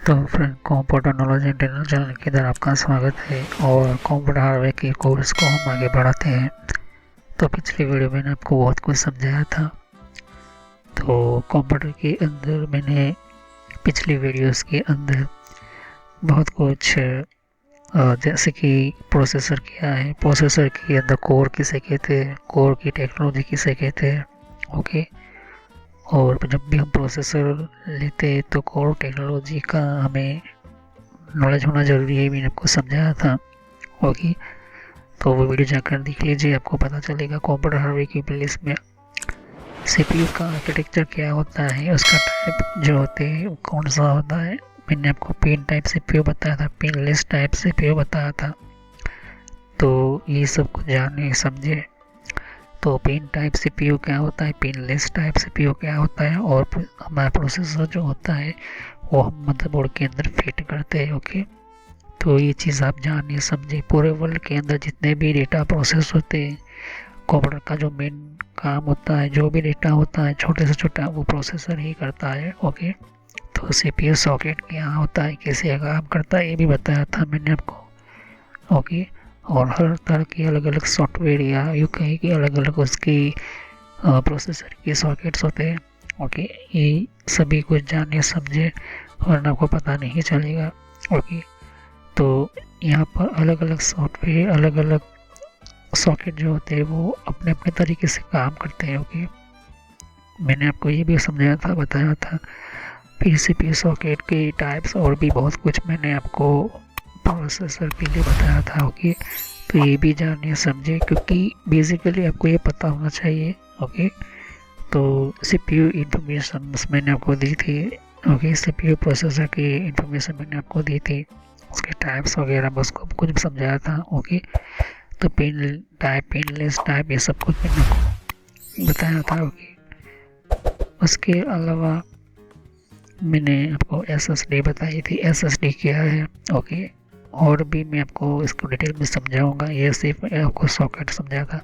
तो friend, computer knowledge internal channel के अंदर आपका स्वागत है। और कंप्यूटर हार्डवेयर के कोर्स को हम आगे बढ़ाते हैं। तो पिछली वीडियो में मैंने आपको बहुत कुछ समझाया था। तो कंप्यूटर के अंदर मैंने पिछली वीडियोस के अंदर बहुत कुछ जैसे कि प्रोसेसर क्या है, प्रोसेसर के अंदर कोर किसे कहते हैं, कोर की टेक्नोलॉजी किसे कहते हैं। ओके। और जब भी हम प्रोसेसर लेते हैं तो कोर टेक्नोलॉजी का हमें नॉलेज होना ज़रूरी है, मैंने आपको समझाया था। ओके। तो वो वीडियो जाकर देख लीजिए, आपको पता चलेगा कंप्यूटर हार्डवेयर की प्लेलिस्ट में सीपीयू का आर्किटेक्चर क्या होता है, उसका टाइप जो होते हैं वो कौन सा होता है। मैंने आपको पिन टाइप सीपीयू बताया था, पिन लेस टाइप सीपीयू बताया था। तो ये सब कुछ जाने समझे। तो पिन टाइप सीपीयू क्या होता है, पिन लेस टाइप सीपीयू क्या होता है, और हमारा प्रोसेसर जो होता है वो हम मदरबोर्ड के अंदर फिट करते हैं। ओके। तो ये चीज़ आप जानिए समझिए। पूरे वर्ल्ड के अंदर जितने भी डेटा प्रोसेस होते हैं, कंप्यूटर का जो मेन काम होता है, जो भी डेटा होता है छोटे से छोटा, वो प्रोसेसर ही करता है। ओके। तो सीपीयू सॉकेट क्या होता है, कैसे काम करता है, ये भी बताया था मैंने आपको। ओके। और हर तरह के अलग अलग सॉफ्टवेयर या यूँ कहीं की अलग अलग उसकी प्रोसेसर के सॉकेट्स होते हैं। ओके। ये सभी कुछ जानिए समझे, वरना आपको पता नहीं चलेगा। ओके। तो यहाँ पर अलग अलग सॉफ्टवेयर, अलग अलग सॉकेट जो होते हैं वो अपने अपने तरीके से काम करते हैं। ओके। मैंने आपको ये भी समझाया था, बताया था। फिर सीपीयू सॉकेट के टाइप्स और भी बहुत कुछ मैंने आपको प्रोसेसर के लिए बताया था। ओके। तो ये भी जानिए समझे, क्योंकि बेसिकली आपको ये पता होना चाहिए। ओके। तो सीपीयू इंफॉर्मेशन मैंने आपको दी थी। ओके। सीपीयू प्रोसेसर की इंफॉर्मेशन मैंने आपको दी थी, उसके टाइप्स वगैरह मैं उसको कुछ भी समझाया था। ओके। तो pin type, pin less type, ये सब कुछ मैंने आपको बताया था। ओके। उसके अलावा मैंने आपको एसएसडी बताई थी, एसएसडी क्या है। ओके। और भी मैं आपको इसको डिटेल में समझाऊंगा, ये सिर्फ आपको सॉकेट समझा था।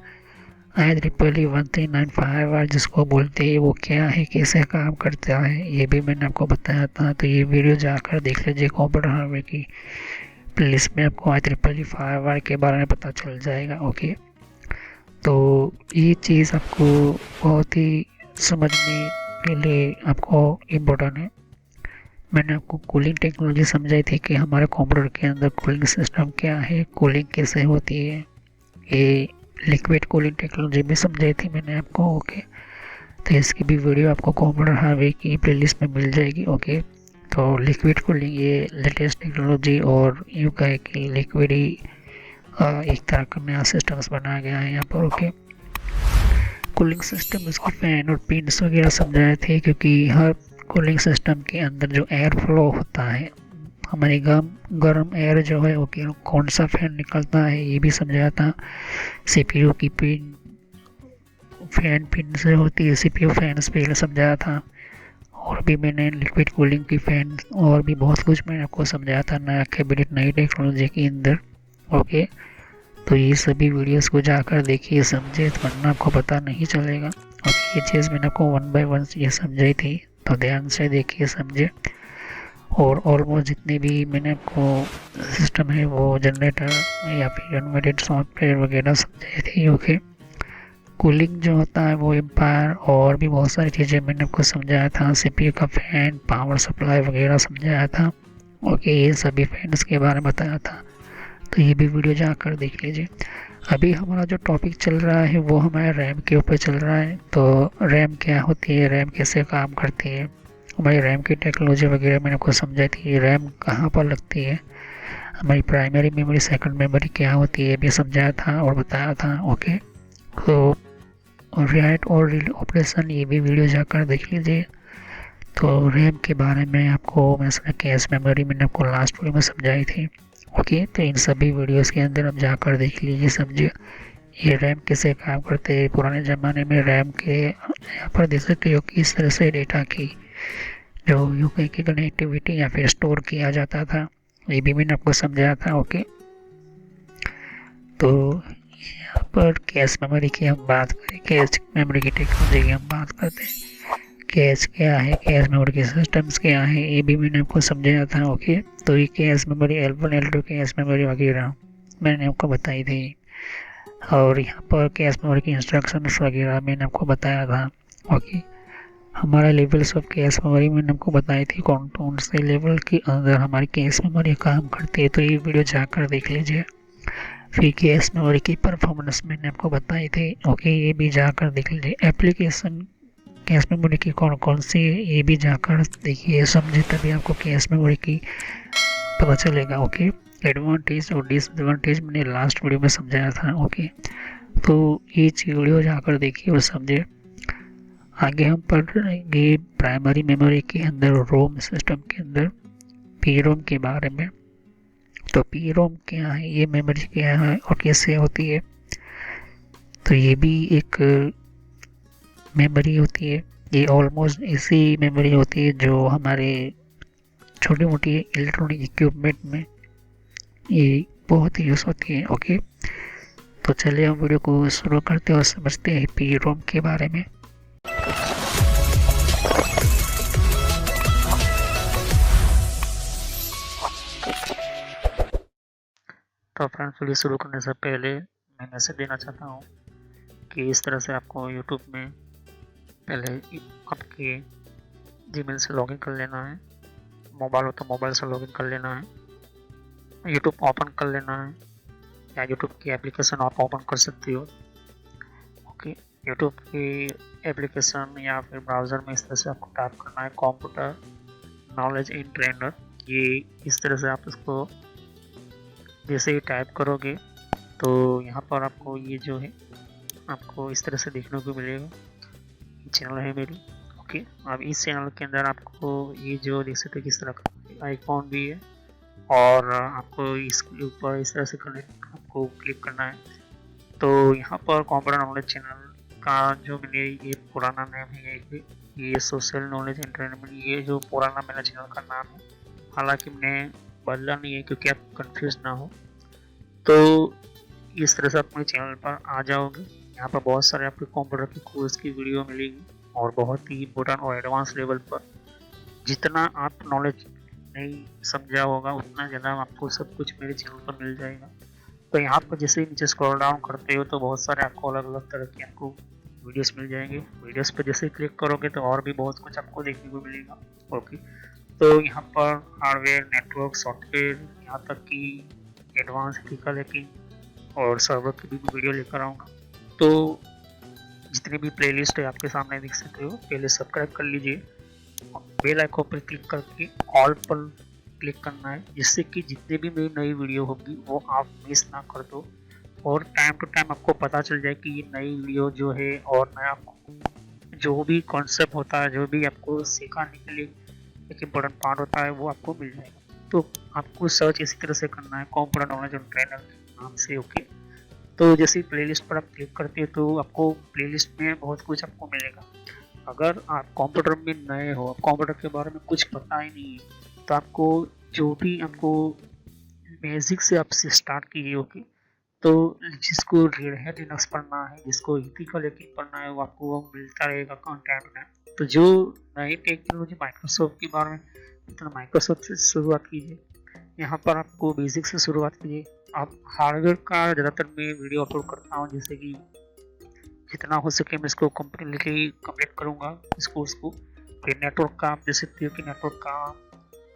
IEEE 1395 जिसको बोलते हैं वो क्या है, कैसे काम करता है, ये भी मैंने आपको बताया था। तो ये वीडियो जाकर देख लीजिए, कंप्यूटर हार्डवेयर की प्लेलिस्ट में आपको IEEE के बारे में पता चल जाएगा। ओके। तो ये चीज़ आपको बहुत ही समझने के लिए आपको इम्पोर्टेंट है। मैंने आपको कूलिंग टेक्नोलॉजी समझाई थी कि हमारे कंप्यूटर के अंदर कूलिंग सिस्टम क्या है, कूलिंग कैसे होती है। ये लिक्विड कूलिंग टेक्नोलॉजी भी समझाई थी मैंने आपको। ओके। तो इसकी भी वीडियो आपको कंप्यूटर हार्डवेयर की प्लेलिस्ट में मिल जाएगी। ओके। तो लिक्विड कूलिंग ये लेटेस्ट टेक्नोलॉजी, और यूँ कहे कि लिक्विड ही एक तरह का नया सिस्टम्स बनाया गया है यहाँ पर। ओके। कूलिंग सिस्टम, उसकी फैन और पिन्स वगैरह समझाए थे, क्योंकि हर कूलिंग सिस्टम के अंदर जो एयर फ्लो होता है, हमारी गर्म एयर जो है वो कौन सा फैन निकलता है, ये भी समझाया था। सीपीयू की पिन, फैन पिन से होती है, सीपीयू फैंस पहले समझाया था। और भी मैंने लिक्विड कूलिंग की फैन और भी बहुत कुछ मैंने आपको समझाया था, नया कैबिनेट नई टेक्नोलॉजी के अंदर। ओके। तो ये सभी वीडियोस को जाकर देखिए समझे, वरना आपको पता नहीं चलेगा। और ये चीज़ मैंने आपको वन बाय वन ये समझाई थी, तो ध्यान से देखिए समझे। और ऑलमोस्ट जितने भी मैंने आपको सिस्टम है वो जनरेटर या फिर एनिमेटेड सॉफ्टवेयर वगैरह समझाई थी। ओके। कूलिंग जो होता है वो एम्पायर, और भी बहुत सारी चीज़ें मैंने आपको समझाया था। सीपीयू का फैन, पावर सप्लाई वगैरह समझाया था। ओके। ये सभी फैंस के बारे में बताया था। तो ये भी वीडियो जाकर देख लीजिए। अभी हमारा जो टॉपिक चल रहा है वो हमारे रैम के ऊपर चल रहा है। तो रैम क्या होती है, रैम कैसे काम करती है, हमारी रैम की टेक्नोलॉजी वगैरह मैंने आपको समझाई थी। रैम कहाँ पर लगती है, हमारी प्राइमरी मेमोरी, सेकंड मेमोरी क्या होती है, भी समझाया था और बताया था। ओके। तो राइट और रीड ऑपरेशन, ये भी वीडियो जाकर देख लीजिए। तो रैम के बारे में आपको मैं कैश मेमोरी मैंने आपको लास्ट वीडियो में समझाई थी। ओके। तो इन सभी वीडियोस के अंदर आप जाकर देख लीजिए समझिए, ये रैम कैसे काम करते हैं। पुराने ज़माने में रैम के यहाँ पर देख सकते हो किस तरह से डेटा की जो यूके की कनेक्टिविटी या फिर स्टोर किया जाता था, ये भी मैंने आपको समझाया था। ओके। तो यहाँ पर कैश मेमोरी की हम बात करें, कैश मेमोरी की टेक्नोलॉजी की हम बात करते हैं। कैश क्या है, कैश मेमोरी के सिस्टम्स क्या है, ये भी मैंने आपको समझाया था। ओके, तो ये cache memory L1 L2 cache memory वगैरह मैंने आपको बताई थी। और यहाँ पर कैश मेमोरी की इंस्ट्रक्शंस वगैरह मैंने आपको बताया था। ओके, हमारा लेवल्स ऑफ कैश मेमोरी मैंने आपको बताई थी, कौन कौन से लेवल के अंदर हमारी कैश मेमोरी काम करती है, तो ये वीडियो जाकर देख लीजिए। फिर कैश मेमोरी की परफॉर्मेंस मैंने आपको बताई थी। ओके, ये भी जाकर देख लीजिए। एप्लीकेशन कैश मेमोरी की कौन कौन सी है, ये भी जाकर देखिए, समझे, तभी आपको कैश मेमोरी की पता चलेगा। ओके, एडवांटेज और डिसएडवांटेज मैंने लास्ट वीडियो में समझाया था। ओके, तो ये वीडियो जाकर देखिए और समझे। आगे हम पढ़ रहेंगे प्राइमरी मेमोरी के अंदर, रोम सिस्टम के अंदर पी रोम के बारे में। तो पी रोम क्या है, ये मेमोरी क्या है और कैसे होती है, तो ये भी एक मेमोरी होती है। ये ऑलमोस्ट ऐसी मेमोरी होती है जो हमारे छोटी मोटी इलेक्ट्रॉनिक इक्विपमेंट में ये बहुत ही यूज़ होती है। ओके, तो चलिए हम वीडियो को शुरू करते हैं और समझते हैं पी रोम के बारे में। तो फ्रेंड्स, वीडियो शुरू करने से पहले मैं मैसेज देना चाहता हूँ कि इस तरह से आपको यूट्यूब में पहले आपके जीमेल से लॉगिन कर लेना है। मोबाइल हो तो मोबाइल से लॉगिन कर लेना है, यूट्यूब ओपन कर लेना है, या यूट्यूब की एप्लीकेशन आप ओपन कर सकती हो। ओके, यूट्यूब की एप्लीकेशन या फिर ब्राउज़र में इस तरह से आपको टाइप करना है कंप्यूटर नॉलेज इन ट्रेनर। ये इस तरह से आप इसको जैसे ही टाइप करोगे तो यहाँ पर आपको ये जो है आपको इस तरह से देखने को मिलेगा। ये चैनल है मेरी। ओके, अब इस चैनल के अंदर आपको ये जो देख सकते किस तरह का आइकॉन भी है, और आपको इसके ऊपर इस तरह से आपको क्लिक करना है। तो यहाँ पर कंप्यूटर नॉलेज चैनल का जो मैंने ये पुराना नाम है, ये सोशल नॉलेज एंटरटेनमेंट, ये जो पुराना मेरा चैनल का नाम है, हालांकि मैंने बदला नहीं है क्योंकि आप कंफ्यूज ना हो। तो इस तरह से आप मेरे चैनल पर आ जाओगे। यहाँ पर बहुत सारे आपके कंप्यूटर के कोर्स की वीडियो मिलेगी, और बहुत ही इम्पोर्टेंट और एडवांस लेवल पर जितना आप नॉलेज नहीं समझा होगा उतना ज़्यादा आपको सब कुछ मेरे चैनल पर मिल जाएगा। तो यहाँ पर जैसे ही नीचे स्क्रॉल डाउन करते हो तो बहुत सारे आपको अलग अलग तरह की आपको वीडियोस मिल जाएंगे। वीडियोस पर जैसे ही क्लिक करोगे तो और भी बहुत कुछ आपको देखने को मिलेगा। ओके, तो यहाँ पर हार्डवेयर, नेटवर्क, सॉफ्टवेयर, यहाँ तक कि एडवांस इलेक्ट्रिकल हैकिंग और सर्वर की भी वीडियो लेकर आऊँगा। तो जितनी भी प्लेलिस्ट है आपके सामने देख सकते हो। पहले सब्सक्राइब कर लीजिए, बेल आइकन पर क्लिक करके ऑल पर क्लिक करना है, जिससे कि जितने भी मेरी नई वीडियो होगी वो आप मिस ना कर दो, और टाइम टू टाइम आपको पता चल जाए कि ये नई वीडियो जो है और नया जो भी कॉन्सेप्ट होता है, जो भी आपको सिखाने के लिए एक इम्पोर्टेंट पार्ट होता है, वो आपको मिल जाएगा। तो आपको सर्च इसी तरह से करना है कंप्यूटर नॉलेज और ट्रेनर के नाम से। ओके, तो जैसे प्लेलिस्ट पर आप क्लिक करते हैं तो आपको प्लेलिस्ट में बहुत कुछ आपको मिलेगा। अगर आप कंप्यूटर में नए हो, कंप्यूटर के बारे में कुछ पता ही नहीं है, तो आपको जो भी आपको बेसिक से आपसे स्टार्ट कीजिए। ओके, तो जिसको रेड हैट लिनक्स पढ़ना है, जिसको इथिकल हैकिंग पढ़ना है, वो आपको वो मिलता रहेगा कंटेंट में। तो जो नई टेक्नोलॉजी माइक्रोसॉफ्ट के बारे में, तो माइक्रोसॉफ्ट से शुरुआत कीजिए। यहाँ पर आपको बेसिक से शुरुआत कीजिए। आप हार्डवेयर का ज़्यादातर मैं वीडियो अपलोड करता हूँ, जैसे कि जितना हो सके मैं इसको कम्प्लीटली कंप्लीट करूँगा इस कोर्स को। फिर नेटवर्क का आप देख सकते हो कि नेटवर्क का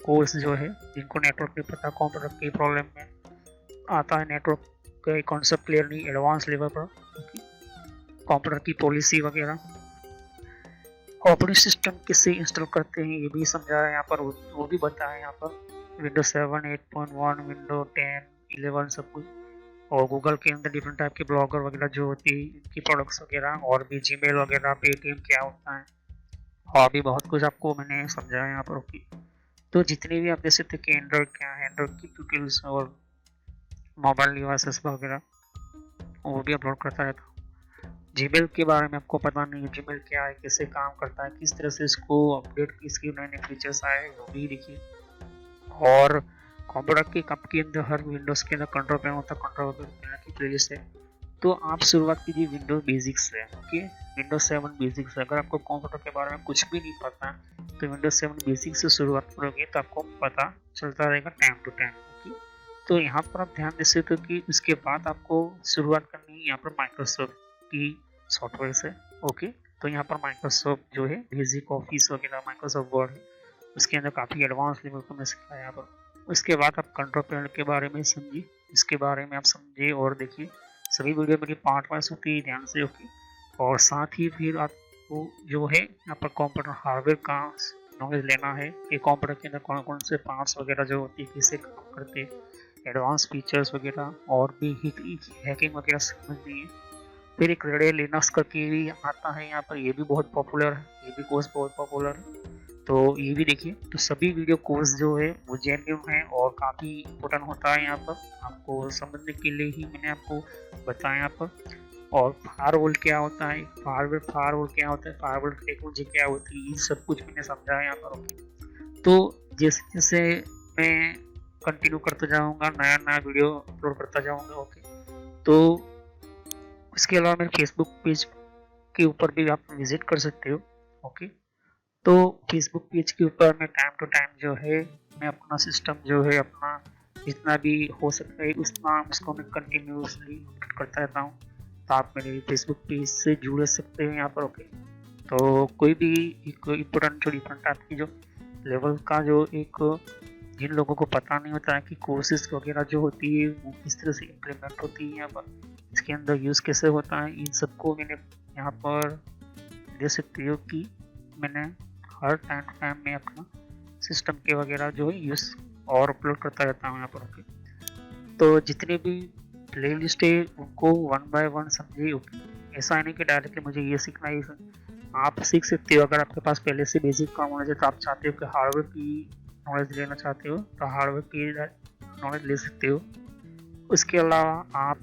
कोर्स जो है, जिनको नेटवर्क नहीं पता, कंप्यूटर की प्रॉब्लम में आता है, नेटवर्क का कॉन्सेप्ट क्लियर नहीं एडवांस लेवल पर, कंप्यूटर की पॉलिसी वगैरह, ऑपरेटिंग सिस्टम किससे इंस्टॉल करते हैं ये भी समझा है यहाँ पर, वो भी बताया है यहाँ पर। विंडोज 7, 8.1, विंडो 10, 11 सब कुछ, और गूगल के अंदर डिफरेंट टाइप के ब्लॉगर वगैरह जो होती है, इनकी प्रोडक्ट्स वगैरह, और भी जीमेल वगैरह, पेटीएम क्या होता है, और भी बहुत कुछ आपको मैंने समझाया यहाँ पर। ओके, तो जितने भी आप देख सकते हैं कि एंड्रॉयड क्या है, एंड्रॉयड की ट्यूटोरियल्स और मोबाइल डिवाइसेस वगैरह वो भी अपलोड करता रहता हूँ। जीमेल के बारे में आपको पता नहीं है, जीमेल क्या है, कैसे काम करता है, किस तरह से इसको अपडेट, इसके नए नए फीचर्स आए वो भी देखिए। और कंप्यूटर के कप के अंदर हर विंडोज़ के अंदर कंट्रोल पैनल होता है, कंट्रोल पैनल की प्लेलिस्ट है, तो आप शुरुआत कीजिए विंडोज बेसिक से। ओके, विंडोज 7 बेसिक से। अगर आपको कंप्यूटर के बारे में कुछ भी नहीं पता तो विंडोज 7 बेसिक से शुरुआत करोगे तो आपको पता चलता रहेगा टाइम टू टाइम। ओके, तो यहाँ पर आप ध्यान दे सकते हो कि उसके बाद आपको शुरुआत करनी है यहाँ पर माइक्रोसॉफ्ट की सॉफ्टवेयर से। ओके, तो यहाँ पर माइक्रोसॉफ्ट जो है बेसिक ऑफिस वगैरह माइक्रोसॉफ्ट वर्ड उसके अंदर काफ़ी एडवांस लेवल को मैं सिखाया यहाँ पर। उसके बाद आप कंट्रोल पैनल के बारे में समझिए, इसके बारे में आप समझिए और देखिए। सभी वीडियो मेरी पार्ट वाइज होती है, ध्यान से। ओके, और साथ ही फिर आपको जो है यहाँ पर कंप्यूटर हार्डवेयर का नॉलेज लेना है कि कंप्यूटर के अंदर कौन कौन से पार्ट्स वगैरह जो होती है किससे काम करते हैं, एडवांस फीचर्स वगैरह और भी हैकिंग वगैरह समझनी है। फिर एक रेड लिनक्स करके भी आता है यहाँ पर, ये भी बहुत पॉपुलर है, ये भी कोर्स बहुत पॉपुलर है, तो ये भी देखिए। तो सभी वीडियो कोर्स जो है वो जेन्युइन है और काफ़ी इम्पोर्टेंट होता है यहाँ पर, आपको समझने के लिए ही मैंने आपको बताया यहाँ पर। और फायरवॉल क्या होता है, फायरवॉल क्या होता है, फायरवॉल टेक्नोलॉजी क्या होती है, ये सब कुछ मैंने समझा है यहाँ पर। ओके, तो जैसे जैसे मैं कंटिन्यू करता जाऊँगा, नया नया वीडियो अपलोड करता जाऊँगा। ओके, तो इसके अलावा मेरे फेसबुक पेज के ऊपर भी आप विजिट कर सकते हो। ओके, तो फेसबुक पेज के ऊपर मैं टाइम टू टाइम जो है मैं अपना सिस्टम जो है अपना जितना भी हो सकता है उतना उसको मैं कंटिन्यूसली अपडेट करता रहता हूँ। तो आप मेरे फेसबुक पेज से जुड़ सकते हैं यहाँ पर। ओके, तो कोई भी एक इम्पोर्टेंट जो डिफरेंट टाइप की जो लेवल का जो एक जिन लोगों को पता नहीं होता है कि कोर्सेज वगैरह जो होती है वो किस तरह से इम्प्लीमेंट होती है यहाँ पर, इसके अंदर यूज़ कैसे होता है, इन सबको मैंने यहाँ पर दे सकती हो कि मैंने हर टाइम टू टाइम में अपना सिस्टम के वगैरह जो है यूज़ और अपलोड करता रहता हूँ यहाँ पर। ओके, तो जितने भी प्ले लिस्ट है उनको वन बाय वन समझिए। ओके, ऐसा नहीं कि डायरेक्टली मुझे ये सीखना है, आप सीख सकते हो। अगर आपके पास पहले से बेसिक काम होना चाहिए तो आप चाहते हो कि हार्डवेयर की नॉलेज लेना चाहते हो तो हार्डवेयर की नॉलेज ले सकते हो। उसके अलावा आप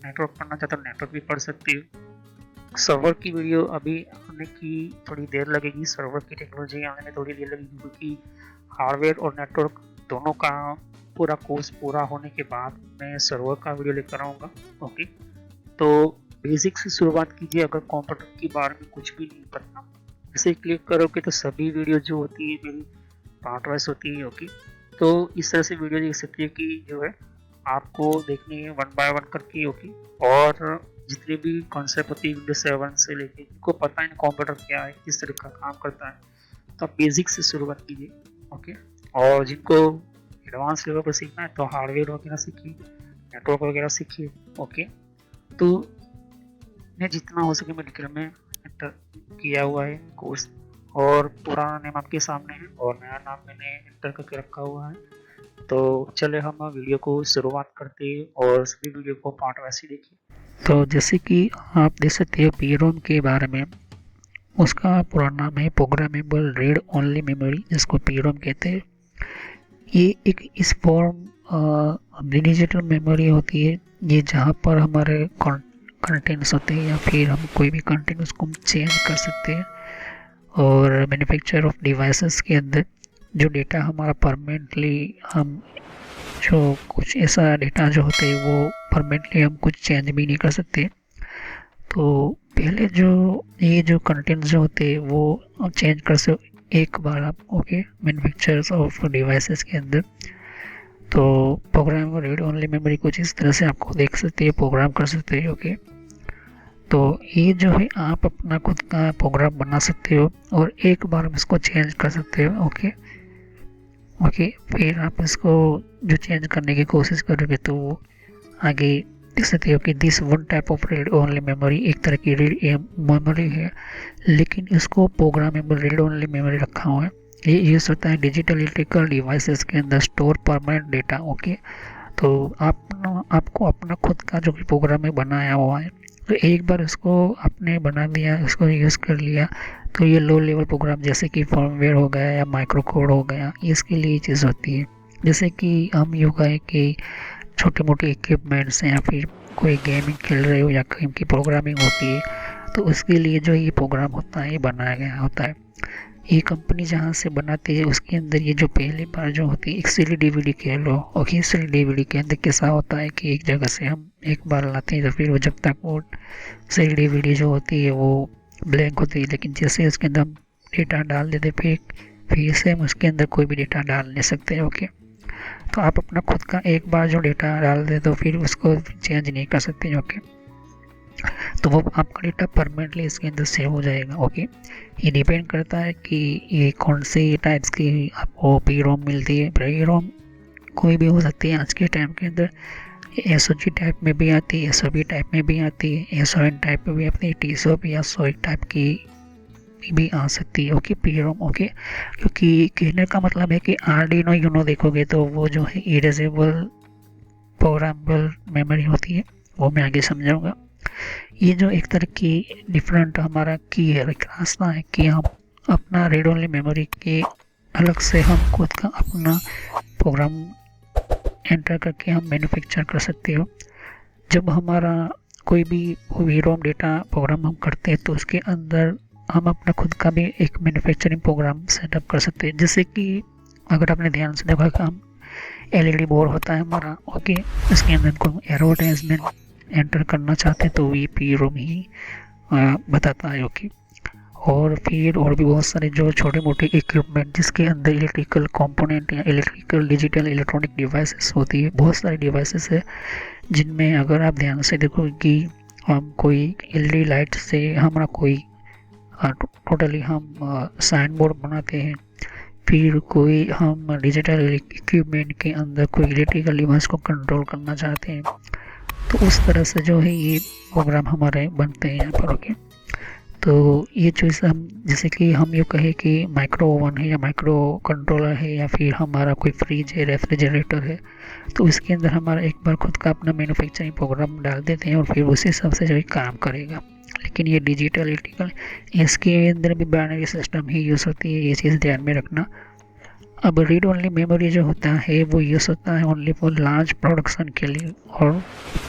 नेटवर्क पढ़ना चाहते हो नेटवर्क भी पढ़ सकते हो। सर्वर की वीडियो अभी आने की थोड़ी देर लगेगी, सर्वर की टेक्नोलॉजी आने में थोड़ी देर लगेगी, क्योंकि हार्डवेयर और नेटवर्क दोनों का पूरा कोर्स पूरा होने के बाद मैं सर्वर का वीडियो लेकर आऊँगा। ओके, तो बेसिक से शुरुआत कीजिए। अगर कंप्यूटर के बारे में कुछ भी नहीं पता, इसे क्लिक करोगे तो सभी वीडियो जो होती है मेरी पार्ट वाइज होती है। ओके, तो इस तरह से वीडियो देख सकती है कि जो है आपको देखनी है वन बाय वन करके। ओके, और जितने भी कॉन्सेप्ट होती है विंडोज 7 से लेके जिनको पता है कंप्यूटर क्या है किस तरह का काम करता है तो आप बेसिक से शुरुआत कीजिए। ओके, और जिनको एडवांस लेवल पर सीखना है तो हार्डवेयर वगैरह सीखिए, नेटवर्क वगैरह सीखिए। ओके, तो मैं जितना हो सके मेडिकल में एंटर किया हुआ है कोर्स, और पुराना नेम आपके सामने है और नया नाम मैंने एंटर करके रखा हुआ है। तो चले हम वीडियो को शुरुआत करते हैं और सभी वीडियो को पार्ट वाइज ही देखिए। तो जैसे कि आप देख सकते हो पीरोम के बारे में, उसका पूरा नाम है प्रोग्रामेबल रीड ओनली मेमोरी, जिसको पीरोम कहते हैं। ये एक इस फॉर्म डिजिटल मेमोरी होती है, ये जहाँ पर हमारे कंटेंट्स होते हैं या फिर हम कोई भी कंटेंट उसको हम चेंज कर सकते हैं। और मैन्युफैक्चर ऑफ डिवाइसेस के अंदर जो डेटा हमारा परमानेंटली हम जो कुछ ऐसा डेटा जो होते हैं वो परमानेंटली हम कुछ चेंज भी नहीं कर सकते। तो पहले जो ये जो कंटेंट जो होते हैं वो चेंज कर सकते एक बार आप। ओके, मैन्युफैक्चर्स ऑफ डिवाइसेस के अंदर तो प्रोग्राम रीड ओनली मेमोरी कुछ इस तरह से आपको देख सकते हैं, प्रोग्राम कर सकते हैं। ओके, तो ये जो है आप अपना खुद का प्रोग्राम बना सकते हो और एक बार आप इसको चेंज कर सकते हो। ओके, फिर आप इसको जो चेंज करने की कोशिश करोगे तो वो आगे देख सकते हो कि this one type of read only memory एक तरह की रीड मेमोरी है, लेकिन इसको प्रोग्रामेबल रीड ओनली मेमोरी रखा हुआ है। ये यूज़ होता है डिजिटल इलेक्ट्रिकल डिवाइसेस के अंदर स्टोर परमानेंट डेटा। ओके, तो आपको अपना खुद का जो भी प्रोग्राम है बनाया हुआ है तो एक बार इसको आपने बना दिया, इसको यूज़ कर लिया तो ये लो लेवल प्रोग्राम जैसे कि फर्मवेयर हो गया या माइक्रो कोड हो गया, इसके लिए चीज़ होती है। जैसे कि हम योग है कि छोटे मोटे इक्विपमेंट्स हैं या फिर कोई गेमिंग खेल रहे हो या गेम की प्रोग्रामिंग होती है तो उसके लिए जो ये प्रोग्राम होता है ये बनाया गया होता है। ये कंपनी जहाँ से बनाती है उसके अंदर ये जो पहली बार जो होती है एक CD DVD कह लो, और इस CD DVD के अंदर कैसा होता है कि एक जगह से हम एक बार लाते हैं तो फिर वो जब तक वो सी डी वी डी जो होती है वो ब्लैंक होती है, लेकिन जैसे उसके अंदर हम डेटा डाल देते फिर से हम उसके अंदर कोई भी डेटा डाल नहीं सकते। ओके, तो आप अपना खुद का एक बार जो डेटा डाल दे तो फिर उसको चेंज नहीं कर सकते। ओके, तो वो आपका डेटा परमानेंटली इसके अंदर सेव हो जाएगा। ओके, ये डिपेंड करता है कि ये कौन सी टाइप्स की आपको पी रोम मिलती है। पी रोम कोई भी हो सकती है आज के टाइम के अंदर, एस ओ जी टाइप में भी आती है, एस ओ बी टाइप में भी आती है, एस ओ एन टाइप में भी आती है, टी सी ओ पी या सोई टाइप की भी आ सकती है। Okay, P ROM. ओके, क्योंकि कहने का मतलब है कि आर्डिनो यूनो देखोगे तो वो जो है इरेजेबल प्रोग्रामेबल मेमोरी होती है, वो मैं आगे समझाऊंगा। ये जो एक तरह की डिफरेंट हमारा की है, एक रास्ता है कि हम अपना रीड ओनली मेमोरी के अलग से हम खुद का अपना प्रोग्राम एंटर करके हम मैन्युफैक्चर कर सकते हो। जब हमारा कोई भी रोम डेटा प्रोग्राम हम करते हैं तो उसके अंदर हम अपना खुद का भी एक मैन्युफैक्चरिंग प्रोग्राम सेटअप कर सकते हैं। जैसे कि अगर आपने ध्यान से देखा कि हम एलईडी बोर्ड होता है हमारा, ओके, इसके अंदर कोई एडवर्टाइजमेंट एंटर करना चाहते हैं तो ये पी रोम ही बताता है। ओके, और फिर और भी बहुत सारे जो छोटे मोटे इक्विपमेंट जिसके अंदर इलेक्ट्रिकल कंपोनेंट या इलेक्ट्रिकल डिजिटल इलेक्ट्रॉनिक डिवाइसेस होती है, बहुत सारे डिवाइसेस है जिनमें अगर आप ध्यान से देखो कि हम कोई एलईडी लाइट से हमारा कोई टोटली हम साइन बोर्ड बनाते हैं, फिर कोई हम डिजिटल इक्विपमेंट के अंदर कोई इलेक्ट्रिकल डिवाइस को कंट्रोल करना चाहते हैं, तो उस तरह से जो है ये प्रोग्राम हमारे बनते हैं यहाँ पर। ओके, तो ये चीज़ हम जैसे कि हम ये कहें कि माइक्रो ओवन है या माइक्रो कंट्रोलर है या फिर हमारा कोई फ्रिज है, रेफ्रिजरेटर है, तो इसके अंदर हमारा एक बार खुद का अपना मैन्युफैक्चरिंग प्रोग्राम डाल देते हैं और फिर उसी हिसाब से जो है काम करेगा। लेकिन ये डिजिटल इलेक्ट्रिकल इसके अंदर भी बाइनरी सिस्टम ही यूज़ होती है, ये चीज़ ध्यान में रखना। अब रीड ओनली मेमोरी जो होता है वो यूज़ होता है ओनली फॉर लार्ज प्रोडक्शन के लिए, और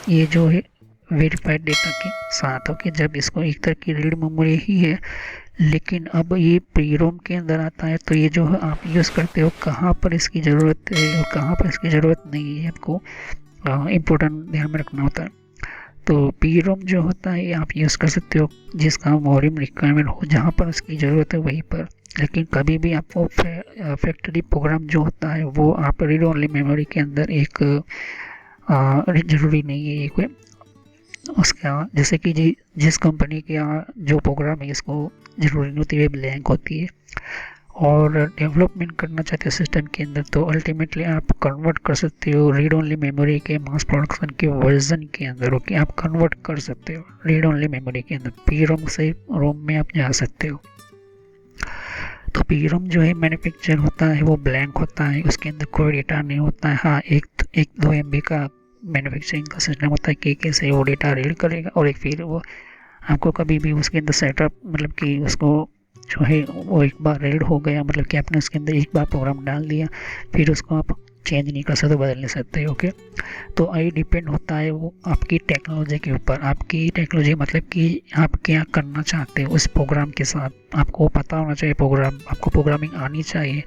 ये जो है वेरीफाइड डेटा के साथ। ओके, जब इसको एक तरह की रीड मेमोरी ही है, लेकिन अब ये प्री रोम के अंदर आता है तो ये जो है आप यूज़ करते हो कहाँ पर इसकी ज़रूरत है और कहाँ पर इसकी ज़रूरत नहीं है, आपको इम्पोर्टेंट ध्यान में रखना होता है। तो पी रोम जो होता है ये आप यूज़ कर सकते हो जिसका वॉल्यूम रिक्वायरमेंट हो, जहाँ पर उसकी ज़रूरत है वहीं पर। लेकिन कभी भी आपको फैक्ट्री प्रोग्राम जो होता है वो आप रीड ओनली मेमोरी के अंदर एक ज़रूरी नहीं है ये कोई उसका, जैसे कि जिस कंपनी के यहाँ जो प्रोग्राम है इसको ज़रूरी नहीं होती है, ब्लैंक होती है, और डेवलपमेंट करना चाहते हो सिस्टम के अंदर तो अल्टीमेटली आप कन्वर्ट कर सकते हो रीड ओनली मेमोरी के मास प्रोडक्शन के वर्जन के अंदर। ओके, आप कन्वर्ट कर सकते हो रीड ओनली मेमोरी के अंदर, पी रोम से रोम में आप जा सकते हो। तो पी रोम जो है मैन्युफैक्चर होता है वो ब्लैंक होता है, उसके अंदर कोई डेटा नहीं होता है। हाँ, एक 2 MB का मैन्युफैक्चरिंग का सिस्टम होता है कि कैसे वो डेटा रीड करेगा, और एक फिर वो आपको कभी भी उसके अंदर सेटअप मतलब कि उसको जो है वो एक बार रीड हो गया मतलब कि आपने उसके अंदर एक बार प्रोग्राम डाल दिया फिर उसको आप चेंज नहीं कर सकते, बदल नहीं सकते। ओके, तो ये डिपेंड होता है वो आपकी टेक्नोलॉजी के ऊपर। आपकी टेक्नोलॉजी मतलब कि आप क्या करना चाहते हो उस प्रोग्राम के साथ, आपको पता होना चाहिए प्रोग्राम, आपको प्रोग्रामिंग आनी चाहिए,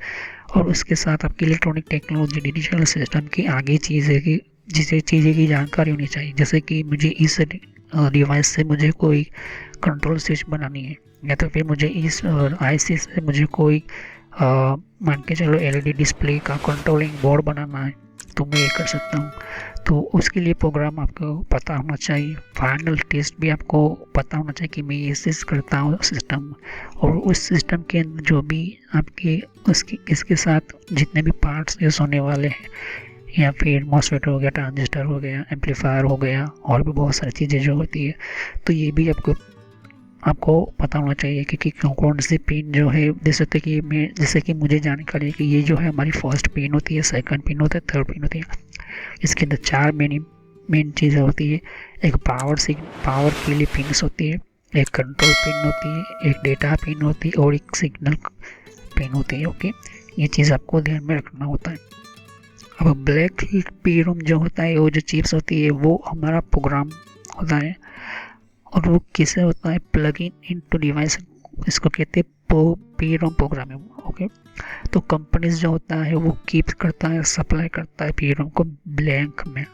और उसके साथ आपकी इलेक्ट्रॉनिक टेक्नोलॉजी डिजिटल सिस्टम की आगे चीज़ें की जिसे चीज़ें की जानकारी होनी चाहिए। जैसे कि मुझे इस डिवाइस से मुझे कोई कंट्रोल स्विच बनानी है, या तो फिर मुझे इस आईसी से मुझे कोई मान के चलो एलईडी डिस्प्ले का कंट्रोलिंग बोर्ड बनाना है, तो मैं ये कर सकता हूँ। तो उसके लिए प्रोग्राम आपको पता होना चाहिए, फाइनल टेस्ट भी आपको पता होना चाहिए कि मैं ये चीज़ करता हूँ सिस्टम, और उस सिस्टम के अंदर जो भी आपके इसके साथ जितने भी पार्ट्स यूज़ होने वाले हैं, या फिर मॉसफेट हो गया, ट्रांजिस्टर हो गया, एम्पलीफायर हो गया, और भी बहुत सारी चीज़ें जो होती है, तो ये भी आपको पता होना चाहिए कि कौन सी पिन जो है, जैसे कि मुझे जानकारी है कि ये जो है हमारी फर्स्ट पिन होती है, सेकंड पिन होता है, थर्ड पिन होती है। इसके अंदर 4 मेन चीज़ें होती है। एक पावर के लिए पिन्स होती है, एक कंट्रोल पिन होती है, एक डेटा पिन होती है, और एक सिग्नल पिन होती है। ओके, ये चीज़ आपको ध्यान में रखना होता है। अब ब्लैक पी रोम जो होता है, वो जो चिप्स होती है वो हमारा प्रोग्राम होता है, और वो किसे होता है, प्लग इन टू डिवाइस, इसको कहते हैं पी रोम प्रोग्रामिंग। ओके, तो कंपनीज जो होता है वो कीप करता है, सप्लाई करता है पी रोम को ब्लैंक में।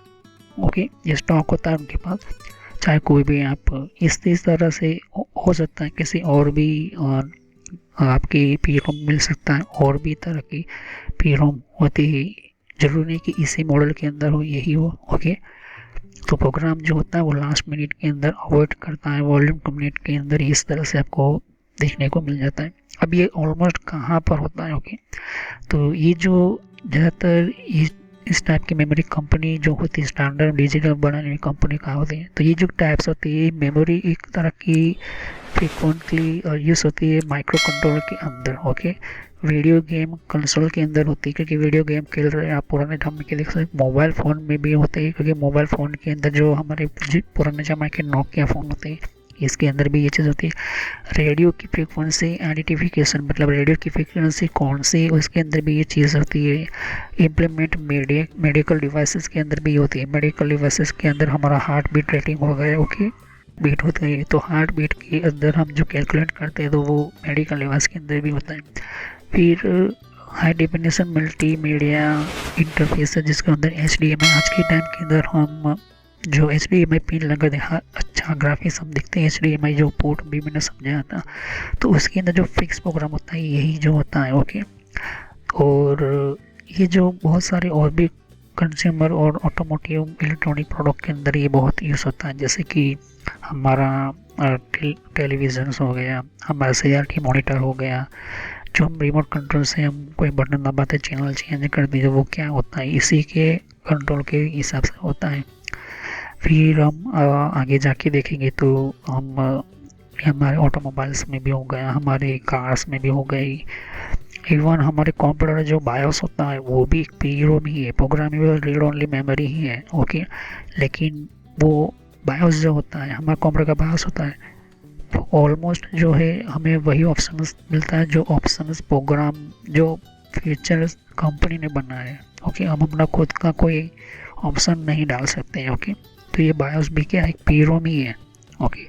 ओके, ये स्टॉक होता है उनके पास, चाहे कोई भी आप इस तरह से हो सकता है किसी और भी आपकी पी रोम मिल सकता है, और भी तरह की पी रोम होती है, जरूरी नहीं कि इसी मॉडल के अंदर हो यही हो। ओके, तो प्रोग्राम जो होता है वो लास्ट मिनट के अंदर अवॉइड करता है, वॉल्यूम 2 मिनट के अंदर इस तरह से आपको देखने को मिल जाता है। अब ये ऑलमोस्ट कहाँ पर होता है? ओके, तो ये जो ज़्यादातर इस टाइप की मेमोरी कंपनी जो होती है, स्टैंडर्ड डिजिटल बनाने वाली कंपनी कहाँ होती है, तो ये जो टाइप्स होती है मेमोरी एक तरह की फ्रिक्वेंटली यूज़ होती है माइक्रो कंट्रोलर के अंदर। ओके, वीडियो गेम कंसोल के अंदर होती है, क्योंकि वीडियो गेम खेल रहे हैं आप पुराने ज़माने के देख सकते, मोबाइल फ़ोन में भी होते हैं, क्योंकि मोबाइल फ़ोन के अंदर जो हमारे पुराने ज़माने के नोकिया फ़ोन होते हैं, इसके अंदर भी ये चीज़ होती है। रेडियो की फ्रीक्वेंसी आइडेंटिफिकेशन, मतलब रेडियो की फ्रीक्वेंसी कौन सी, उसके अंदर भी ये चीज़ होती है। इम्प्लीमेंट मेडिकल डिवाइसेस के अंदर भी होती है। मेडिकल डिवाइसेस के अंदर हमारा हार्ट बीट रेटिंग हो गया, ओके, बीट होता है, तो हार्ट बीट के अंदर हम जो कैलकुलेट करते हैं तो वो मेडिकल डिवाइस के अंदर भी होता है। फिर high definition multi media interface है, जिसके अंदर HDMI, आज के टाइम के अंदर हम जो HDMI पिन लगा दे, हाँ अच्छा ग्राफिक्स हम देखते हैं, HDMI जो पोर्ट भी मैंने समझाया था, तो उसके अंदर जो फिक्स प्रोग्राम होता है यही जो होता है। ओके, और ये जो बहुत सारे और भी कंज्यूमर और ऑटोमोटिव इलेक्ट्रॉनिक प्रोडक्ट के अंदर ये बहुत यूज़ होता है, जैसे कि हमारा टेलीविज़न हो गया, हमारा CRT मॉनिटर हो गया, जो हम रिमोट कंट्रोल से हम कोई बटन दबाते चैनल चेंज कर दीजिए, वो क्या होता है इसी के कंट्रोल के हिसाब से होता है। फिर हम आगे जाके देखेंगे तो हम हमारे ऑटोमोबाइल्स में भी हो गया, हमारे कार्स में भी हो गई, इवन हमारे कंप्यूटर जो बायोस होता है वो भी एक PROM ही है, प्रोग्रामेबल रीड ओनली मेमोरी ही है। ओके, लेकिन वो बायोस जो होता है, हमारा कंप्यूटर का बायोस होता है, तो ऑलमोस्ट जो है हमें वही ऑप्शन मिलता है जो ऑप्शन प्रोग्राम जो फीचर्स कंपनी ने बनाया है। ओके, हम अपना खुद का कोई ऑप्शन नहीं डाल सकते हैं। ओके, तो ये बायोस भी क्या है, एक PROM ही है। ओके,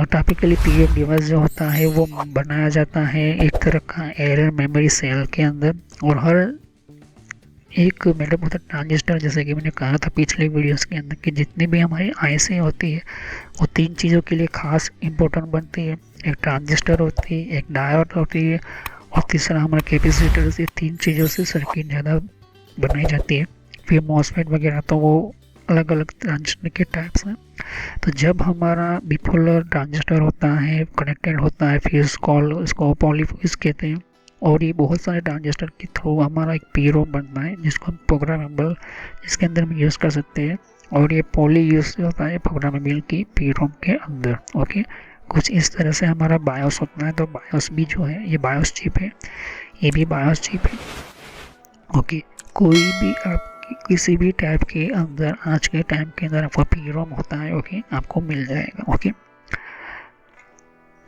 टाइपिकली PROM डिवाइस जो होता है वो बनाया जाता है एक तरह का एरर मेमोरी सेल के अंदर, और हर एक मतलब होता है ट्रांजिस्टर, जैसे कि मैंने कहा था पिछले वीडियोस के अंदर कि जितनी भी हमारी IC होती है वो 3 चीज़ों के लिए खास इंपॉर्टेंट बनती है। एक ट्रांजिस्टर होती है, एक डायोड होती है, और तीसरा हमारा कैपेसिटर। से 3 चीज़ों से सर्किट ज़्यादा बनाई जाती है। फिर मॉसफेट वगैरह तो वो अलग अलग ट्रांजिस्टर के टाइप्स हैं। तो जब हमारा बिपोलर ट्रांजिस्टर होता है कनेक्टेड होता है, फिर इसको पॉलीफेज कहते हैं, और ये बहुत सारे ट्रांजिस्टर के थ्रू हमारा एक PROM बनता है जिसको हम प्रोग्रामेबल, जिसके अंदर हम यूज़ कर सकते हैं, और ये पॉली यूज़ होता है प्रोग्रामेबल की PROM के अंदर। ओके, कुछ इस तरह से हमारा बायोस होता है। तो बायोस भी जो है ये बायोस चिप है, ये भी बायोस चिप है। ओके, कोई भी आप किसी भी टाइप के अंदर आज के टाइम के अंदर आपका PROM होता है, ओके, आपको मिल जाएगा। ओके,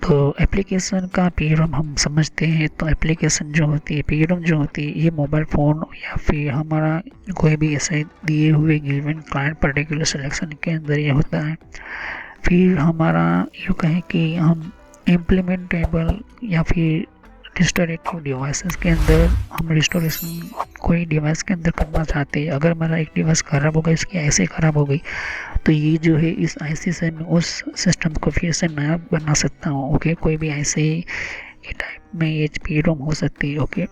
तो एप्लीकेशन का PROM हम समझते हैं, तो एप्लीकेशन जो होती है, PROM जो होती है, ये मोबाइल फ़ोन या फिर हमारा कोई भी ऐसे दिए हुए गिवन क्लाइंट पर्टिकुलर सिलेक्शन के अंदर ये होता है। फिर हमारा यूँ कहें कि हम इम्प्लीमेंटेबल या फिर रिस्टोरेटिव डिवाइसेस के अंदर हम रिस्टोरेशन कोई डिवाइस के अंदर करना चाहते हैं। अगर हमारा एक डिवाइस ख़राब हो गया, इसकी IC ख़राब हो गई, तो ये जो है इस IC से मैं उस सिस्टम को फिर से नया बना सकता हूँ। ओके, कोई भी IC के टाइप में ये PROM हो सकती है। Okay,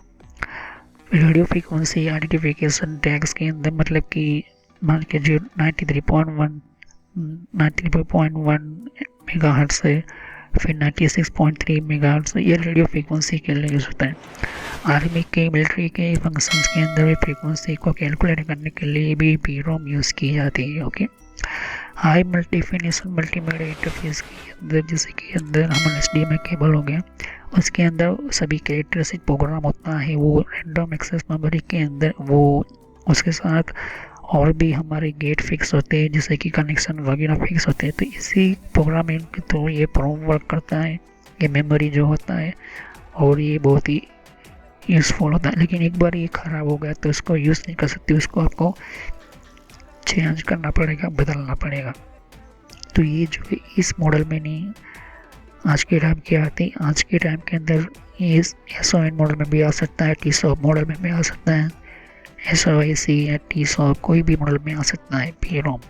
radio frequency identification tags के अंदर, मतलब कि मान के जो 93.1 मेगाहर्ट्ज़ है, फिर 96.3 मेगाहर्ट्ज़, ये रेडियो फ्रीक्वेंसी के लिए यूज़ होता है। आर्मी के मिलिट्री के फंक्शंस के अंदर भी फ्रीक्वेंसी को कैलकुलेट करने के लिए भी PROM यूज़ की जाती है। ओके, हाई मल्टीफिनेशन मल्टीमीडिया इंटरफेस के अंदर, जैसे कि अंदर हमारा HDMI केबल हो गया, उसके अंदर सभी कैरेक्टरिस्टिक प्रोग्राम होता है, वो रैंडम एक्सेस मेमोरी के अंदर, वो उसके साथ और भी हमारे गेट फिक्स होते हैं, जैसे कि कनेक्शन वगैरह फिक्स होते हैं। तो इसी प्रोग्रामिंग के थ्रू ये PROM वर्क करता है, ये मेमोरी जो होता है, और ये बहुत ही यूज़फुल होता है। लेकिन एक बार ये ख़राब हो गया तो इसको यूज़ नहीं कर सकते, उसको आपको चेंज करना पड़ेगा, बदलना पड़ेगा। तो ये जो है इस मॉडल में नहीं, आज के टाइम की आती, आज के टाइम के अंदर ये SON मॉडल में भी आ सकता है, TSOP मॉडल में भी आ सकता है, SOIC या TSOC कोई भी मॉडल में आ सकता है पी रोम,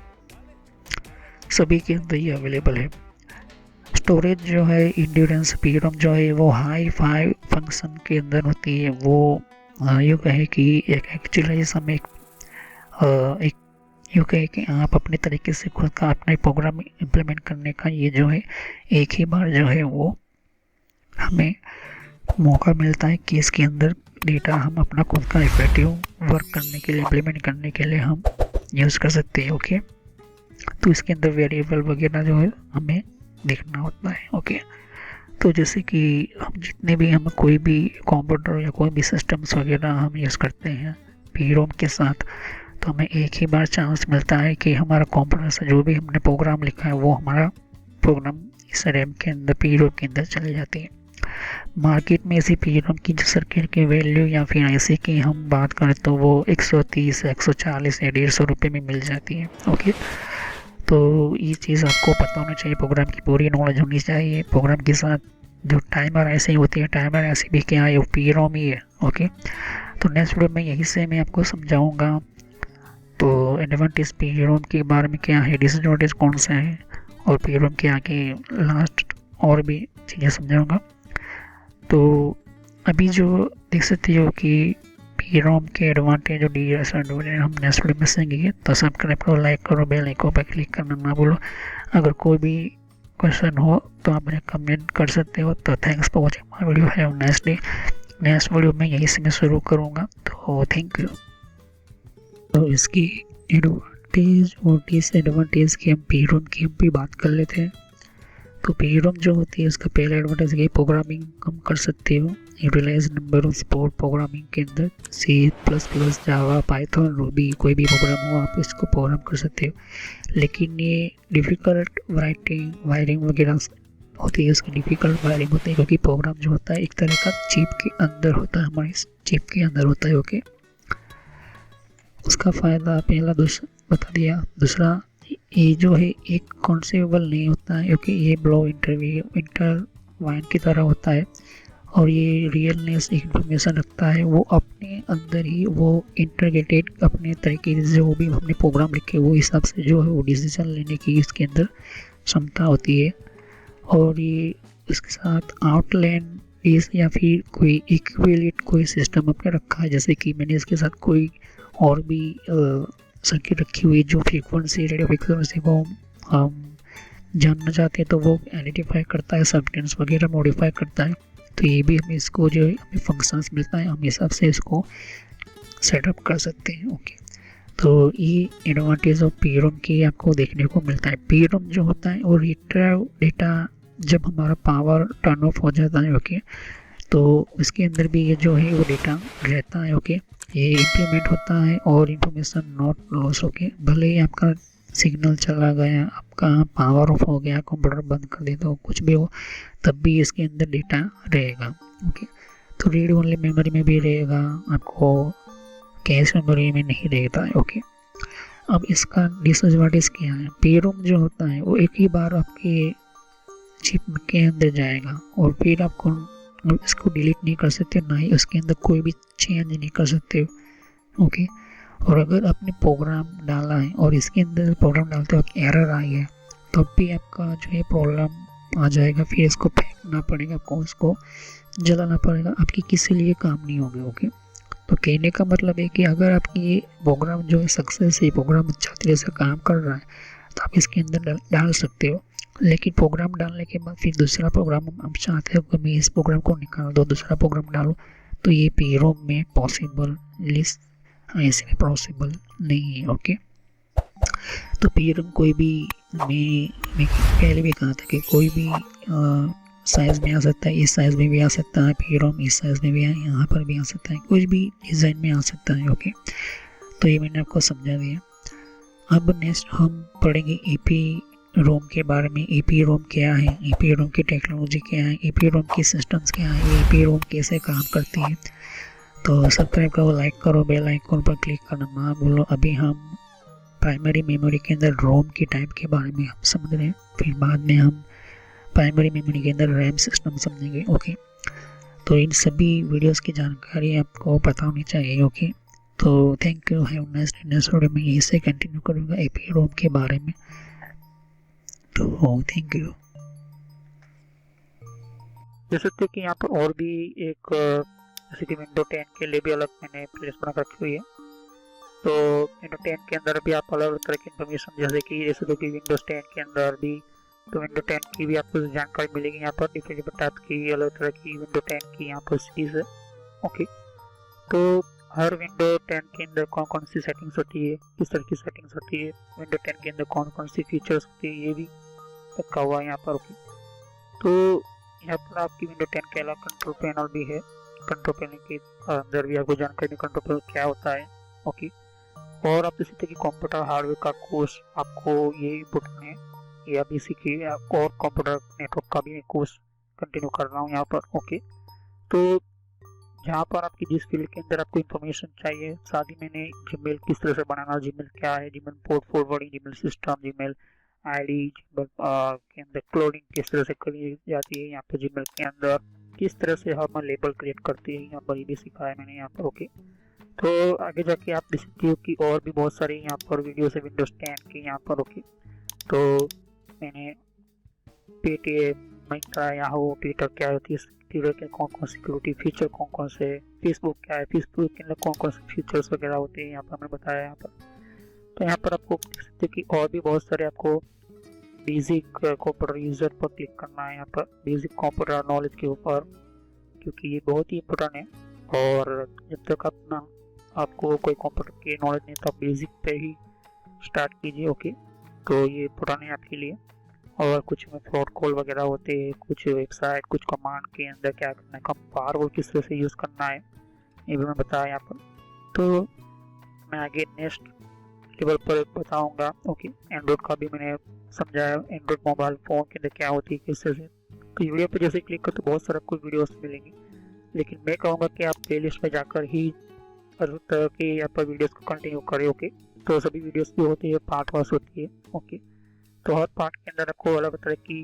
सभी के अंदर ये अवेलेबल है। स्टोरेज जो है इंड्योरेंस पी रोम जो है वो हाई फाई फंक्शन के अंदर होती है। वो यूँ कहे कि एक एक्चुअलाइज हम एक यूँ कहे कि आप अपने तरीके से खुद का अपना प्रोग्राम इम्प्लीमेंट करने का ये जो है एक ही बार जो है वो हमें मौका मिलता है कि इसके अंदर डेटा हम अपना खुद का इफेक्टिव वर्क करने के लिए इम्प्लीमेंट करने के लिए हम यूज़ कर सकते हैं। ओके, तो इसके अंदर वेरिएबल वगैरह जो है हमें देखना होता है। ओके, तो जैसे कि हम जितने भी हम कोई भी कंप्यूटर या कोई भी सिस्टम्स वगैरह हम यूज़ करते हैं पी रोम के साथ, तो हमें एक ही बार चांस मिलता है कि हमारा कंप्यूटर से जो भी हमने प्रोग्राम लिखा है वो हमारा प्रोग्राम इस रैम के अंदर पी रोम के अंदर चले जाती है। मार्केट में ऐसी पी रोम की जो सर्किट की वैल्यू या फिर ऐसे की हम बात करें तो वो 130, 140 या 150 रुपये में मिल जाती है। ओके, तो ये चीज़ आपको पता होना चाहिए, प्रोग्राम की पूरी नॉलेज होनी चाहिए। प्रोग्राम के साथ जो टाइमर ऐसे ही होती है, टाइमर ऐसे भी क्या है, वो पी रोम ही है। ओके, तो नेक्स्ट वीडियो में यही से मैं आपको समझाऊंगा। तो एडवांटेज पी रोम के बारे में क्या है, डिसएडवांटेज कौन सा है, और पी रोम के आगे लास्ट और भी चीज़ें समझाऊंगा। तो अभी जो देख सकते हो कि पी रोम के एडवांटेज और डिसएडवांटेज हम नेक्स्ट वीडियो में सीखेंगे। तो सब्सक्राइब करो, लाइक करो, बेल आइकन पर क्लिक करना ना भूलो। अगर कोई भी क्वेश्चन हो तो आप मुझे कमेंट कर सकते हो। तो thanks for watching my video, have a nice day. Next video में यहीं से मैं शुरू करूँगा। तो थैंक यू। तो इसकी एडवांटेज और डिसएडवांटेज की हम पी रोम की हम भी बात कर लेते हैं। तो पी रोम जो होती है उसका पहला एडवांटेज है प्रोग्रामिंग कम कर सकते हो। Utilise number of support programming के अंदर C++, जावा, पाइथन, रूबी कोई भी प्रोग्राम हो आप इसको प्रोग्राम कर सकते हो। लेकिन ये डिफ़िकल्ट वायरिंग वगैरह होती है, उसकी डिफ़िकल्ट वायरिंग होती है क्योंकि प्रोग्राम जो होता है एक तरह का चिप के अंदर होता है, हमारे चिप के अंदर होता है। ओके, उसका फ़ायदा पहला बता दिया। दूसरा, ये जो है एक कॉन्सेबल नहीं होता है क्योंकि ये ब्लो इंटरवाइन की तरह होता है और ये रियलनेस इंफॉर्मेशन रखता है। वो अपने अंदर ही वो इंटीग्रेटेड अपने तरीके से जो भी हमने प्रोग्राम लिखे वो हिसाब से जो है वो डिसीजन लेने की इसके अंदर क्षमता होती है। और ये इसके साथ आउटलाइन या फिर कोई इक्विवेलेंट कोई सिस्टम अपने रखा है, जैसे कि मैंने इसके साथ कोई और भी सर्किट रखी हुई जो फ्रीक्वेंसी, रेडियो फ्रीक्वेंसी को हम जानना चाहते हैं तो वो आइडेंटिफाई करता है, सबटेंस वगैरह मॉडिफाई करता है। तो ये भी हमें इसको जो हमें फंक्शंस मिलता है, हम हिसाब से इसको सेटअप कर सकते हैं। ओके, तो ये एडवांटेज ऑफ पी रोम की आपको देखने को मिलता है। पी रोम जो होता है वो रिट्रीव डेटा जब हमारा पावर टर्न ऑफ हो जाता है, ओके, तो इसके अंदर भी ये जो है वो डेटा रहता है। ओके, ये इम्प्लीमेंट होता है और इंफॉर्मेशन नॉट लॉस। ओके, भले ही आपका सिग्नल चला गया, आपका पावर ऑफ हो गया, कंप्यूटर बंद कर दे तो कुछ भी हो, तब भी इसके अंदर डेटा रहेगा। ओके, तो रीड ओनली मेमोरी में भी रहेगा, आपको कैश मेमोरी में नहीं रहता है। ओके, अब इसका डिसएडवांटेज क्या है। पी रोम जो होता है वो एक ही बार आपके चिप के अंदर जाएगा और फिर आपको इसको डिलीट नहीं कर सकते, ना ही उसके अंदर कोई भी चेंज नहीं कर सकते हो। ओके, और अगर आपने प्रोग्राम डाला है और इसके अंदर प्रोग्राम डालते वक्त एरर आई है तो भी आपका जो है प्रॉब्लम आ जाएगा, फिर इसको फेंकना पड़ेगा, आपको उसको जलाना पड़ेगा, आपकी किसी लिए काम नहीं होगी। ओके, तो कहने का मतलब है कि अगर आपकी ये प्रोग्राम जो है सक्सेस है, प्रोग्राम अच्छा तरह से काम कर रहा है तो आप इसके अंदर डाल सकते हो। लेकिन प्रोग्राम डालने के बाद फिर दूसरा प्रोग्राम हम चाहते हो कि मैं इस प्रोग्राम को निकाल दो, दूसरा प्रोग्राम डालो, तो ये पी रोम में पॉसिबल लिस्ट ऐसे में पॉसिबल नहीं है। ओके, तो पी रोम कोई भी मैं पहले भी कहा था कि कोई भी साइज़ में आ सकता है, इस साइज़ में भी आ सकता है, पी रोम इस साइज़ में भी यहाँ पर भी आ सकता है, कुछ भी डिज़ाइन में आ सकता है। ओके, तो ये मैंने आपको समझा दिया। अब नेक्स्ट हम पढ़ेंगे ईपी रोम के बारे में। ईपी रोम क्या है, ईपी रोम की टेक्नोलॉजी क्या है, ईपी रोम की सिस्टम्स क्या है, ईपी रोम कैसे काम करती है। तो सब्सक्राइब करो, लाइक करो, बेल आइकन पर क्लिक करना ना भूलो। अभी हम प्राइमरी मेमोरी के अंदर रोम की टाइप के बारे में हम समझ रहे हैं, फिर बाद में हम प्राइमरी मेमोरी के अंदर रैम सिस्टम समझेंगे। ओके, तो इन सभी वीडियोस की जानकारी आपको पता होनी चाहिए। ओके, तो thank you, have nice day. Next video में यहीं से कंटिन्यू करूँगा एपी रोम के बारे में। तो थैंक यू। देख सकते हो कि यहाँ पर और भी एक जैसे कि विंडो 10 के लिए भी अलग मैंने प्लेलिस्ट बना रखी हुई है। तो विंडो 10 के अंदर भी आप अलग अलग तरह की इन्फॉर्मेशन जैसे कि विंडोज 10 के अंदर भी तो विंडो 10 की भी आपको जानकारी मिलेगी। यहाँ पर डिफरेंट टाइप की अलग तरह की विंडो 10 की यहाँ पर सीरीज है। ओके, तो हर विंडो 10 के अंदर कौन कौन सी सेटिंग्स होती है, किस तरह की सेटिंग्स होती है, विंडो 10 के अंदर कौन कौन सी फीचर्स होती है, ये भी रखा हुआ है यहाँ पर। ओके, तो यहाँ पर आपकी विंडो 10 के अलावा कंट्रोल पैनल भी है। कंट्रोल पैनल के अंदर भी आपको जानकारी कंट्रोल पैनल क्या होता है। ओके, और आप देख सकते हैं कि कंप्यूटर हार्डवेयर का कोर्स आपको ये इम्पोर्टेंट है, ये अभी सीखिए। और कंप्यूटर नेटवर्क का भी मैं कोर्स कंटिन्यू कर रहा हूँ यहाँ पर। ओके, तो जहाँ पर आपकी जिस फील्ड के अंदर आपको इन्फॉर्मेशन चाहिए, साथ ही मैंने जीमेल किस तरह से बनाना, जीमेल क्या है, Gmail port forwarding, Gmail system, Gmail ID, Gmail के अंदर क्लोनिंग किस तरह से करी जाती है, यहाँ पर जीमेल के अंदर किस तरह से हम लेबल क्रिएट करते हैं, यहाँ पर ये भी सिखाया मैंने यहाँ पर। ओके, तो आगे जाके आप देख सकते हो कि और भी बहुत सारे यहाँ पर वीडियोस है विंडोज 10 के यहाँ पर। ओके, तो मैंने पेटीएम, मिंत्रा, याहू, ट्विटर क्या होती है, ट्विटर के कौन कौन सिक्योरिटी फीचर कौन कौन से, फेसबुक क्या है, फेसबुक के अंदर कौन कौन से फीचर्स वगैरह होते हैं यहाँ पर मैंने बताया यहाँ पर। तो यहाँ पर आपको देख सकते हो कि और भी बहुत सारे आपको बेसिक कंप्यूटर यूजर पर क्लिक करना है यहाँ पर, बेसिक कंप्यूटर नॉलेज के ऊपर, क्योंकि ये बहुत ही इम्पोर्टेंट है। और जब तक अपना आपको कोई कंप्यूटर की नॉलेज नहीं तो आप बेसिक पे ही स्टार्ट कीजिए। ओके, तो ये इम्पोर्टेंट है आपके लिए। और कुछ में फ्रॉड कॉल वगैरह होते हैं, कुछ वेबसाइट, कुछ कमांड के अंदर क्या करना है, कम फायरवॉल किस तरह से यूज़ करना है, ये भी मैं बताया यहाँ पर। तो मैं आगे नेक्स्ट लेवल पर बताऊंगा। ओके, एंड्रॉइड का भी मैंने समझाया, एंड्रॉइड मोबाइल फ़ोन के अंदर क्या होती है किस तरह से। तो वीडियो पर जैसे क्लिक करो तो बहुत सारा कुछ वीडियोस मिलेंगी, लेकिन मैं कहूँगा कि आप प्लेलिस्ट में जाकर ही हर तरह के यहाँ पर वीडियोस को कंटिन्यू करें। ओके, तो सभी वीडियोस भी होती है, पार्ट वाइज होती है। ओके, तो हर पार्ट के अंदर आपको अलग तरह की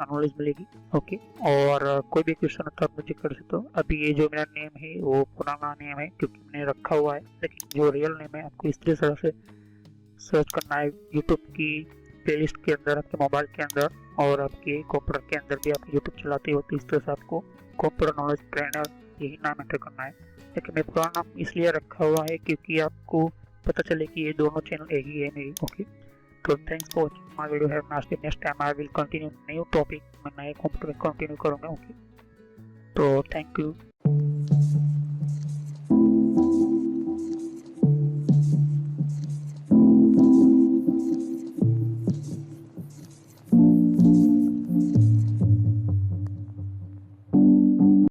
नॉलेज मिलेगी। ओके, और कोई भी क्वेश्चन होता है मुझे कर सकते हो। अभी ये जो मेरा नेम है वो पुराना नेम है क्योंकि मैंने रखा हुआ है, लेकिन जो रियल नेम है आपको इस तरह से सर्च करना है यूट्यूब की प्लेलिस्ट के अंदर, आपके मोबाइल के अंदर, और आपके कंप्यूटर के अंदर भी आप यूट्यूब चलाते हो तो इस तरह से आपको कंप्यूटर नॉलेज ट्रेनर यही नाम एंटर करना है। लेकिन मैं पुराना नाम इसलिए रखा हुआ है क्योंकि आपको पता चले कि ये दोनों चैनल एक ही है मेरी। ओके, तो thanks for watching my video. Have nice day. Next time I will continue new topic, मैं नए कंप्यूटर में कंटिन्यू करूँगा। ओके, तो थैंक यू।